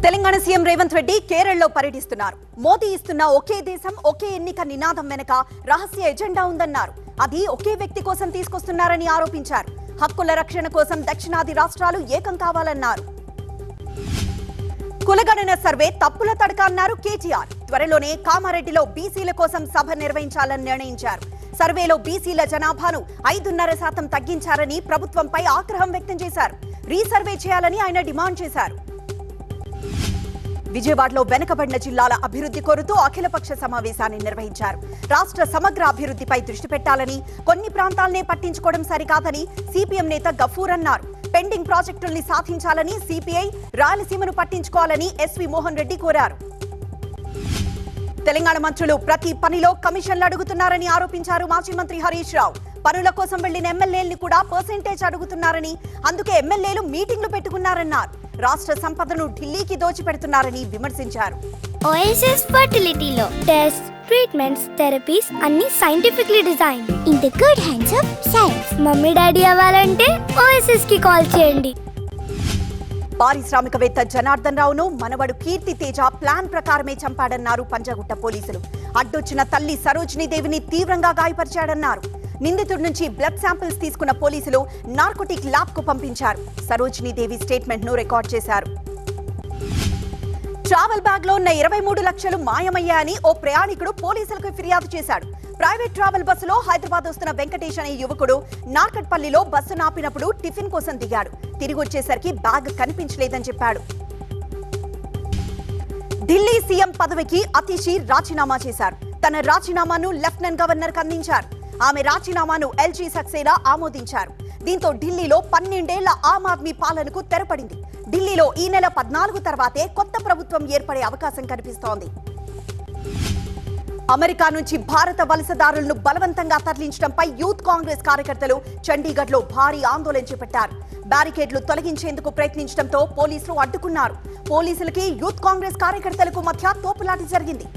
Telangana CM Revanth Reddy కేరళలో పర్యటిస్తున్నారు. మోదీ ఇస్తున్న ఒకే దేశం ఒకే ఎన్నిక నినాదం వెనుక రహస్య ఎజెండా ఉందన్నారు. అది ఒకే వ్యక్తి కోసం తీసుకొస్తున్నారని ఆరోపించారు. హక్కుల రక్షణ కోసం దక్షిణాది రాష్ట్రాలు ఏకం కావాలన్నారు. కులగణన సర్వే తప్పుల తడక అన్నారు కేటీఆర్. త్వరలోనే కామారెడ్డిలో బీసీల కోసం సభ నిర్వహించాలని నిర్ణయించారు. సర్వేలో బీసీల జనాభాను 5.5% తగ్గించారని ప్రభుత్వంపై ఆగ్రహం వ్యక్తం చేశారు. రీసర్వే చేయాలని ఆయన డిమాండ్ చేశారు. విజయవాడలో వెనుకబడిన జిల్లాల అభివృద్ధి కోరుతూ అఖిలపక్ష సమావేశాన్ని నిర్వహించారు. రాష్ట్ర సమగ్ర అభివృద్ధిపై దృష్టి పెట్టాలని, కొన్ని ప్రాంతాలనే పట్టించుకోవడం సరికాదని సిపిఎం నేత గఫూర్ అన్నారు. పెండింగ్ ప్రాజెక్టుల్ని సాధించాలని సిపిఐ, రాయలసీమను పట్టించుకోవాలని ఎస్వి మోహన్ రెడ్డి కోరారు. తెలంగాణ మంత్రులు ప్రతి పనిలో కమిషన్లు అడుగుతున్నారని ఆరోపించారు మాజీ మంత్రి హరీష్ రావు. పనుల కోసం వెళ్లిన ఎమ్మెల్యేల్ని కూడా పర్సెంటేజ్ అడుగుతున్నారని, అందుకే ఎమ్మెల్యేలు మీటింగ్లు పెట్టుకున్నారన్నారు. రాష్ట్ర సంపదను ఢిల్లీకి దోచిపెడుతున్నారని విమర్శించారు. ఓఎస్ఎస్ ఫర్టిలిటీలో టెస్ట్, ట్రీట్మెంట్స్, థెరపీస్ అన్ని scientifically design in the good hands of science. Mummy daddy అవ్వాలంటే ఓఎస్ఎస్ కి కాల్ చేయండి. పారిశ్రామికవేత్త జనార్దన్ రావును మనవడు కీర్తి తేజ ప్లాన్ ప్రకారమే చంపాడన్నారు పంజాగుట్ట పోలీసులు. అడ్డొచ్చిన తల్లి సరోజినీదేవిని తీవ్రంగా గాయపరిచాడన్నారు. నిందితుడి నుంచి బ్లడ్ శాంపిల్స్ తీసుకున్న పోలీసులు నార్కోటిక్ ల్యాబ్ కు పంపించారు. సరోజినీదేవి స్టేట్మెంట్ ను రికార్డ్ చేశారు. ట్రావెల్ బ్యాగ్ లో ఉన్న 23 లక్షలు మాయమయ్యాయని ఓ ప్రయాణికుడు పోలీసులకు ఫిర్యాదు చేశాడు. ప్రైవేట్ ట్రావెల్ బస్సులో హైదరాబాద్ వస్తున్న వెంకటేష్ అనే యువకుడు నార్కట్పల్లిలో బస్సు నాపినప్పుడు టిఫిన్ కోసం దిగాడు. తిరిగి వచ్చేసరికి బ్యాగ్ కనిపించలేదని చెప్పాడు. ఢిల్లీ సీఎం పదవికి అతిషి రాజీనామా చేశారు. తన రాజీనామాను లెఫ్టినెంట్ గవర్నర్ కు అందించారు. ఆమె రాజీనామాను ఎల్జీ సక్సేనా ఆమోదించారు. దీంతో ఢిల్లీలో 12 ఏళ్ల ఆమ్ ఆద్మీ పాలనకు తెరపడింది. ఢిల్లీలో ఈ నెల 14 తర్వాతే కొత్త ప్రభుత్వం ఏర్పడే అవకాశం కనిపిస్తోంది. అమెరికా నుంచి భారత వలసదారులను బలవంతంగా తరలించడంపై యూత్ కాంగ్రెస్ కార్యకర్తలు చండీగఢ్ లో భారీ ఆందోళన చేపట్టారు. బ్యారికేడ్లు తొలగించేందుకు ప్రయత్నించడంతో పోలీసులు అడ్డుకున్నారు. పోలీసులకి యూత్ కాంగ్రెస్ కార్యకర్తలకు మధ్య తోపులాట జరిగింది.